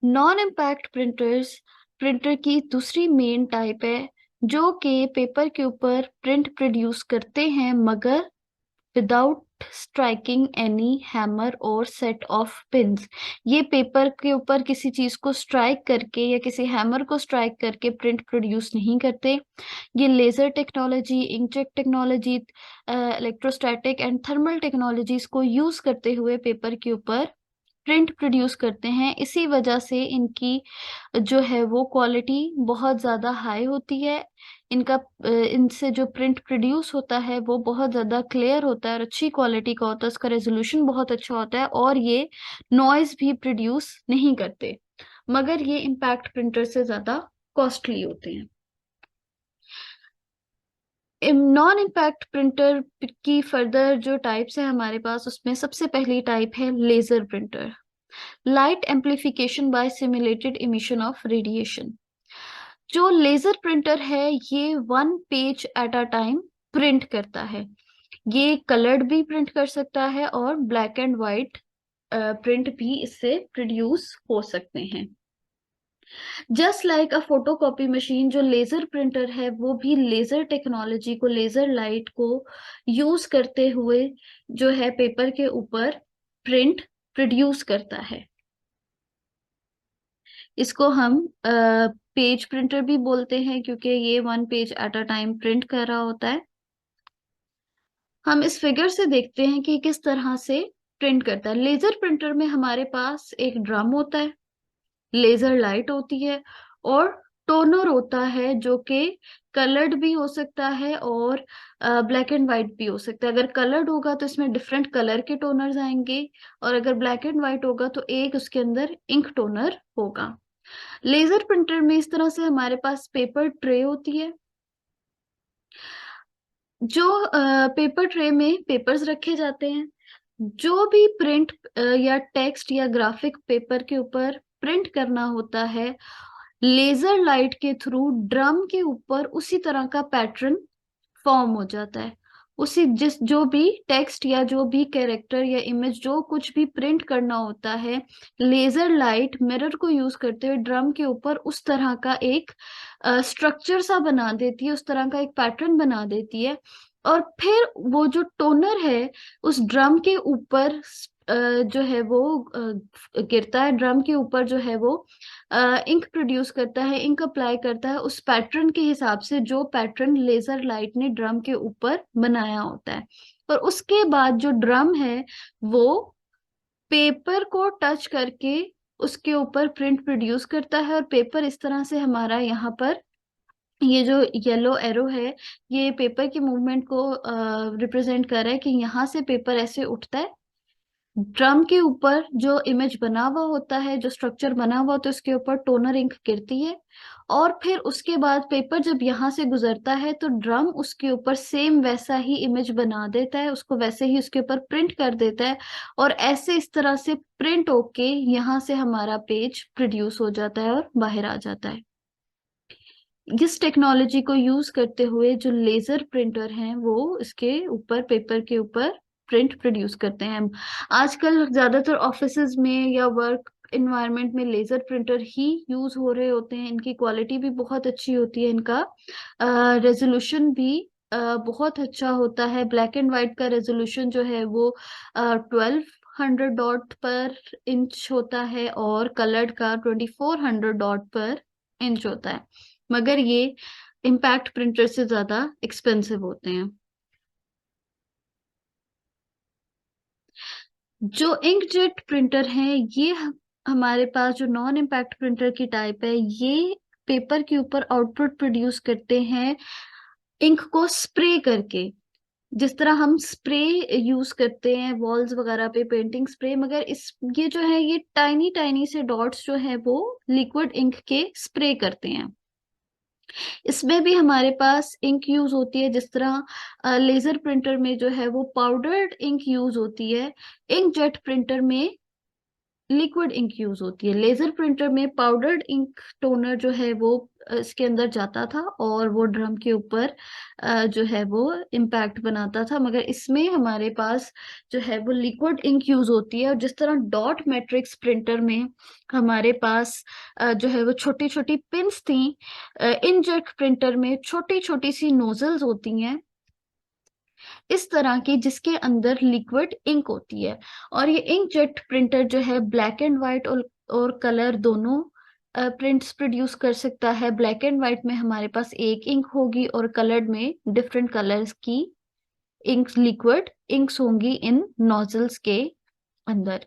Non impact printers printer की दूसरी main type है, जो कि पेपर के ऊपर प्रिंट प्रोड्यूस करते हैं मगर विदाउट स्ट्राइकिंग एनी हैमर और सेट ऑफ पिन्स। ये पेपर के ऊपर किसी चीज को स्ट्राइक करके या किसी हैमर को स्ट्राइक करके प्रिंट प्रोड्यूस नहीं करते। ये laser technology, inkjet technology, electrostatic and thermal technologies को यूज करते हुए पेपर के ऊपर प्रिंट प्रोड्यूस करते हैं। इसी वजह से इनकी जो है वो क्वालिटी बहुत ज्यादा हाई होती है। इनसे जो प्रिंट प्रोड्यूस होता है वो बहुत ज्यादा क्लियर होता है और अच्छी क्वालिटी का होता है, उसका रेजोल्यूशन बहुत अच्छा होता है और ये नॉइज भी प्रोड्यूस नहीं करते, मगर ये इम्पैक्ट प्रिंटर से ज्यादा कॉस्टली होते हैं। नॉन इम्पैक्ट प्रिंटर की फर्दर जो टाइप्स है हमारे पास, उसमें सबसे पहली टाइप है laser printer. Light amplification by simulated emission of radiation. जो लेजर प्रिंटर है ये one page at a time print करता है। ये कलर्ड भी प्रिंट कर सकता है और ब्लैक एंड व्हाइट प्रिंट भी इससे प्रोड्यूस हो सकते हैं। जस्ट लाइक अ फोटोकॉपी मशीन, जो लेजर प्रिंटर है वो भी लेजर टेक्नोलॉजी को, लेजर लाइट को यूज करते हुए जो है पेपर के ऊपर प्रिंट प्रोड्यूस करता है। इसको हम पेज प्रिंटर भी बोलते हैं क्योंकि ये one page at a time print कर रहा होता है। हम इस फिगर से देखते हैं कि किस तरह से प्रिंट करता है। लेजर प्रिंटर में हमारे पास एक ड्रम होता है, लेजर लाइट होती है और टोनर होता है जो कि कलर्ड भी हो सकता है और ब्लैक एंड व्हाइट भी हो सकता है। अगर कलर्ड होगा तो इसमें डिफरेंट कलर के टोनर्स आएंगे और अगर ब्लैक एंड व्हाइट होगा तो एक उसके अंदर इंक टोनर होगा। लेजर प्रिंटर में इस तरह से हमारे पास पेपर ट्रे होती है। जो पेपर ट्रे में पेपर्स रखे जाते हैं। जो भी प्रिंट या टेक्स्ट या ग्राफिक पेपर के ऊपर प्रिंट करना होता है, लेजर लाइट के थ्रू ड्रम के ऊपर उसी तरह का पैटर्न फॉर्म हो जाता है। उसी जिस जो भी टेक्स्ट या जो भी कैरेक्टर या इमेज जो कुछ भी प्रिंट करना होता है, लेजर लाइट मिरर को यूज करते हुए ड्रम के ऊपर उस तरह का एक स्ट्रक्चर सा बना देती है, उस तरह का एक पैटर्न बना देती है। और फिर वो जो टोनर है उस ड्रम के ऊपर जो है वो गिरता है। ड्रम के ऊपर जो है वो इंक प्रोड्यूस करता है, इंक अप्लाई करता है उस पैटर्न के हिसाब से जो पैटर्न लेजर लाइट ने ड्रम के ऊपर बनाया होता है। और उसके बाद जो ड्रम है वो पेपर को टच करके उसके ऊपर प्रिंट प्रोड्यूस करता है। और पेपर इस तरह से हमारा यहाँ पर ये जो येलो एरो है ये पेपर की मूवमेंट को रिप्रेजेंट कर रहा है कि यहाँ से पेपर ऐसे उठता है। ड्रम के ऊपर जो इमेज बना हुआ होता है, जो स्ट्रक्चर बना हुआ होता है, उसके ऊपर टोनर इंक गिरती है और फिर उसके बाद पेपर जब यहाँ से गुजरता है तो ड्रम उसके ऊपर सेम वैसा ही इमेज बना देता है, उसको वैसे ही उसके ऊपर प्रिंट कर देता है। और ऐसे इस तरह से प्रिंट होके यहाँ से हमारा पेज प्रोड्यूस हो जाता है और बाहर आ जाता है। इस टेक्नोलॉजी को यूज करते हुए जो लेजर प्रिंटर हैं वो इसके ऊपर, पेपर के ऊपर प्रिंट प्रोड्यूस करते हैं। आजकल ज्यादातर ऑफिसेज में या वर्क इन्वायरमेंट में लेजर प्रिंटर ही यूज हो रहे होते हैं। इनकी क्वालिटी भी बहुत अच्छी होती है, इनका रेजोल्यूशन भी बहुत अच्छा होता है। ब्लैक एंड व्हाइट का रेजोल्यूशन जो है वो 1200 डॉट पर इंच होता है और कलर्ड का 2400 डॉट पर इंच होता है, मगर ये इम्पैक्ट प्रिंटर से ज्यादा एक्सपेंसिव होते हैं। जो इंकजेट प्रिंटर है ये हमारे पास जो नॉन इम्पैक्ट प्रिंटर की टाइप है, ये पेपर के ऊपर आउटपुट प्रोड्यूस करते हैं इंक को स्प्रे करके। जिस तरह हम स्प्रे यूज करते हैं वॉल्स वगैरह पे, पेंटिंग स्प्रे, मगर इस ये जो है ये टाइनी टाइनी से डॉट्स जो है वो लिक्विड इंक के स्प्रे करते हैं। इसमें भी हमारे पास इंक यूज होती है, जिस तरह लेजर प्रिंटर में जो है वो पाउडर्ड इंक यूज होती है, इंक जेट प्रिंटर में लिक्विड इंक यूज होती है। लेजर प्रिंटर में पाउडर्ड इंक टोनर जो है वो इसके अंदर जाता था और वो ड्रम के ऊपर जो है वो इम्पैक्ट बनाता था, मगर इसमें हमारे पास जो है वो लिक्विड इंक यूज होती है। और जिस तरह डॉट मैट्रिक्स प्रिंटर में हमारे पास जो है वो छोटी छोटी पिंस थी, इंकजेट प्रिंटर में छोटी छोटी सी नोजल्स होती हैं इस तरह की, जिसके अंदर लिक्विड इंक होती है। और ये इंकजेट प्रिंटर जो है ब्लैक एंड व्हाइट और कलर दोनों प्रिंट्स प्रोड्यूस कर सकता है। ब्लैक एंड व्हाइट में हमारे पास एक इंक होगी और कलर्ड में डिफरेंट कलर्स की इंक्स, लिक्विड इंक्स होंगी इन नोजल्स के अंदर।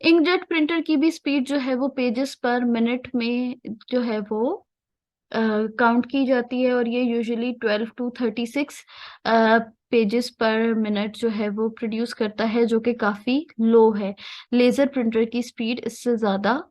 इंकजेट प्रिंटर की भी स्पीड जो है वो पेजेस पर मिनट में जो है वो काउंट की जाती है, और ये यूजुअली 12 to 36 पेजेस पर मिनट जो है वो प्रोड्यूस करता है, जो कि काफी लो है। लेजर प्रिंटर की स्पीड इससे ज्यादा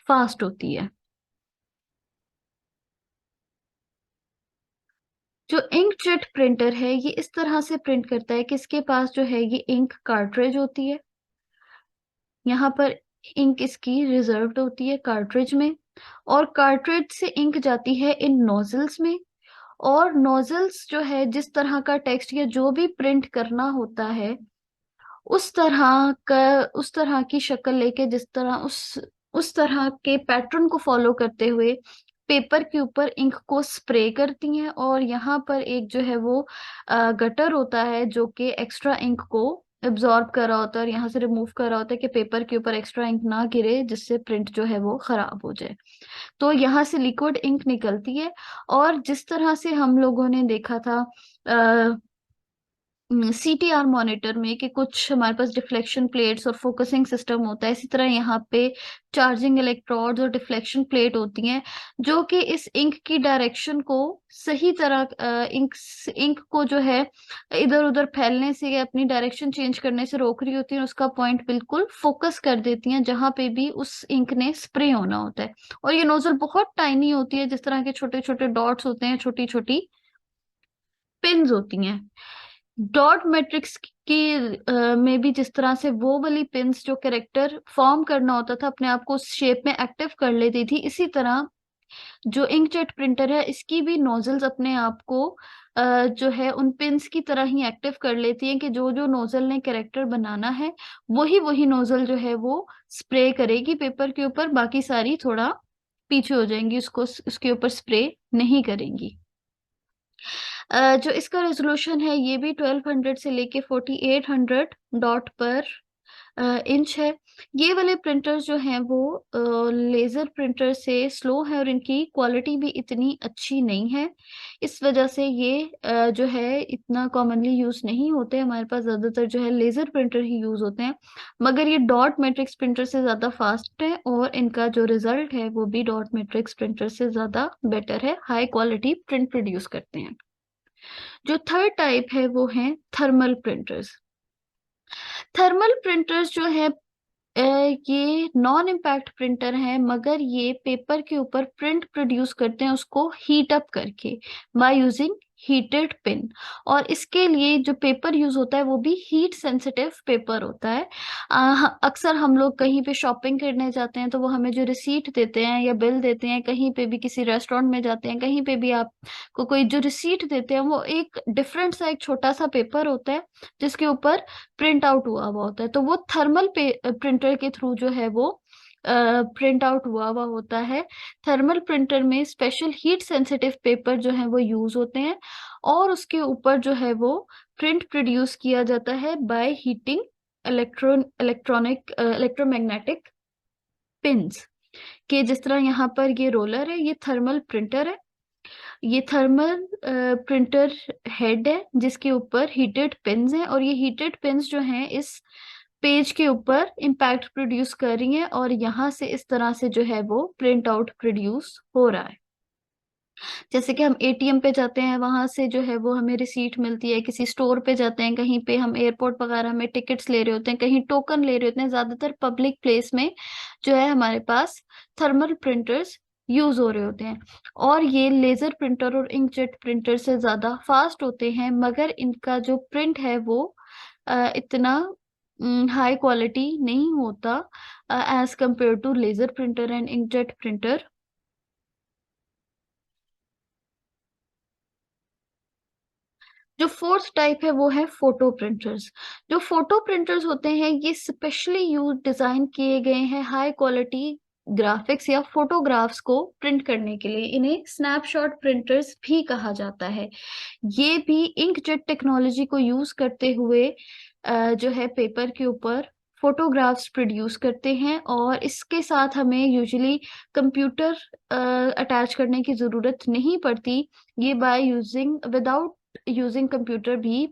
फास्ट होती है। जो इंकजेट प्रिंटर है ये इस तरह से प्रिंट करता है कि इसके पास जो है ये इंक कार्ट्रिज होती है। यहाँ पर इंक इसकी रिजर्व्ड होती है कार्ट्रिज में, और कार्ट्रिज से इंक जाती है इन नोजल्स में। और नोजल्स जो है जिस तरह का टेक्स्ट या जो भी प्रिंट करना होता है उस तरह की शक्ल लेके, जिस तरह उस तरह के पैटर्न को फॉलो करते हुए पेपर के ऊपर इंक को स्प्रे करती हैं। और यहाँ पर एक जो है वो गटर होता है जो कि एक्स्ट्रा इंक को एब्जॉर्ब कर रहा होता है और यहाँ से रिमूव कर रहा होता है कि पेपर के ऊपर एक्स्ट्रा इंक ना गिरे, जिससे प्रिंट जो है वो खराब हो जाए। तो यहाँ से लिक्विड इंक निकलती है। और जिस तरह से हम लोगों ने देखा था सीटीआर मॉनिटर में कि कुछ हमारे पास डिफ्लेक्शन प्लेट्स और फोकसिंग सिस्टम होता है, इसी तरह यहाँ पे चार्जिंग इलेक्ट्रोड्स और डिफ्लेक्शन प्लेट होती हैं, जो कि इस इंक की डायरेक्शन को सही तरह इंक को जो है इधर उधर फैलने से या अपनी डायरेक्शन चेंज करने से रोक रही होती है, और उसका पॉइंट बिल्कुल फोकस कर देती हैं जहां पे भी उस इंक ने स्प्रे होना होता है। और ये नोजल बहुत टाइनी होती है, जिस तरह के छोटे छोटे डॉट्स होते हैं, छोटी छोटी पिन्स होती हैं। डॉट मैट्रिक्स की में भी जिस तरह से वो वाली पिंस जो कैरेक्टर फॉर्म करना होता था अपने आप को उस शेप में एक्टिव कर लेती थी, इसी तरह जो इंकजेट प्रिंटर है इसकी भी नोजल्स अपने आप को जो है उन पिंस की तरह ही एक्टिव कर लेती हैं कि जो जो नोजल ने कैरेक्टर बनाना है वही वही नोजल जो है वो स्प्रे करेगी पेपर के ऊपर, बाकी सारी थोड़ा पीछे हो जाएंगी, उसको उसके ऊपर स्प्रे नहीं करेंगी। जो इसका रेजोल्यूशन है ये भी 1200 से लेके 4800 डॉट पर इंच है। ये वाले प्रिंटर्स जो हैं वो लेजर प्रिंटर से स्लो है और इनकी क्वालिटी भी इतनी अच्छी नहीं है। इस वजह से ये जो है इतना कॉमनली यूज नहीं होते। हमारे पास ज्यादातर जो है लेजर प्रिंटर ही यूज होते हैं, मगर ये डॉट मैट्रिक्स प्रिंटर से ज्यादा फास्ट है और इनका जो रिजल्ट है वो भी डॉट मैट्रिक्स प्रिंटर से ज्यादा बेटर है, हाई क्वालिटी प्रिंट प्रोड्यूस करते हैं। जो थर्ड टाइप है वो है थर्मल प्रिंटर्स। थर्मल प्रिंटर्स जो है ये नॉन इम्पैक्ट प्रिंटर है, मगर ये पेपर के ऊपर प्रिंट प्रोड्यूस करते हैं उसको हीट अप करके बाय यूजिंग हीटेड पिन। और इसके लिए जो पेपर यूज होता है वो भी हीट सेंसिटिव पेपर होता है। अक्सर हम लोग कहीं पे शॉपिंग करने जाते हैं तो वो हमें जो रिसीट देते हैं या बिल देते हैं, कहीं पे भी किसी रेस्टोरेंट में जाते हैं, कहीं पे भी आपको कोई जो रिसीट देते हैं वो एक डिफरेंट सा एक छोटा सा पेपर होता है जिसके ऊपर प्रिंट आउट हुआ होता है। तो वो थर्मल प्रिंटर के थ्रू जो है वो प्रिंट आउट हुआ होता है। थर्मल प्रिंटर में स्पेशल हीट सेंसिटिव पेपर जो है वो यूज होते हैं और उसके ऊपर जो है वो प्रिंट प्रोड्यूस किया जाता है बाय हीटिंग इलेक्ट्रोमैग्नेटिक पिंस के। जिस तरह यहाँ पर ये रोलर है, ये थर्मल प्रिंटर है। ये थर्मल प्रिंटर हेड है जिसके ऊपर हीटेड पिंस हैं, और ये हीटेड पिंस जो हैं इस पेज के ऊपर इम्पैक्ट प्रोड्यूस कर रही हैं और यहाँ से इस तरह से जो है वो प्रिंट आउट प्रोड्यूस हो रहा है। जैसे कि हम एटीएम पे जाते हैं, वहां से जो है वो हमें रिसीट मिलती है, किसी स्टोर पे जाते हैं, कहीं पे हम एयरपोर्ट वगैरह में टिकट्स ले रहे होते हैं, कहीं टोकन ले रहे होते हैं, ज्यादातर पब्लिक प्लेस में जो है हमारे पास थर्मल प्रिंटर्स यूज हो रहे होते हैं। और ये लेजर प्रिंटर और इंकजेट प्रिंटर से ज्यादा फास्ट होते हैं, मगर इनका जो प्रिंट है वो इतना हाई क्वालिटी नहीं होता as compare to laser printer and inkjet printer. जो फोर्थ टाइप है वो है फोटो प्रिंटर्स। जो फोटो प्रिंटर्स होते हैं ये स्पेशली यूज डिजाइन किए गए हैं हाई क्वालिटी ग्राफिक्स या फोटोग्राफ्स को प्रिंट करने के लिए। इन्हें स्नैपशॉट प्रिंटर्स भी कहा जाता है। ये भी इंकजेट टेक्नोलॉजी को यूज करते हुए जो है पेपर के ऊपर फोटोग्राफ्स प्रोड्यूस करते हैं, और इसके साथ हमें यूजुअली कंप्यूटर अटैच करने की जरूरत नहीं पड़ती। ये by using without using computer भी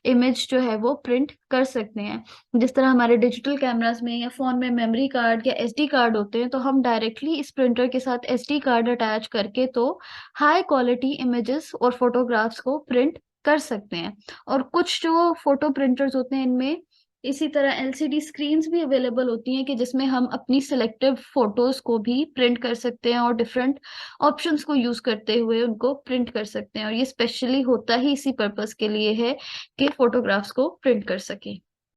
इमेज जो है वो प्रिंट कर सकते हैं। जिस तरह हमारे डिजिटल कैमरास में या फोन में मेमोरी कार्ड या एसडी कार्ड होते हैं, तो हम डायरेक्टली इस प्रिंटर के साथ एसडी कार्ड अटैच करके तो हाई क्वालिटी इमेजेस और फोटोग्राफ्स को प्रिंट कर सकते हैं। और कुछ जो फोटो प्रिंटर्स होते हैं इनमें इसी तरह एलसीडी स्क्रीन्स भी अवेलेबल होती हैं कि जिसमें हम अपनी सिलेक्टिव फोटोज को भी प्रिंट कर सकते हैं और डिफरेंट ऑप्शंस को यूज करते हुए उनको प्रिंट कर सकते हैं। और ये स्पेशली होता ही इसी पर्पस के लिए है कि फोटोग्राफ्स को प्रिंट कर सके।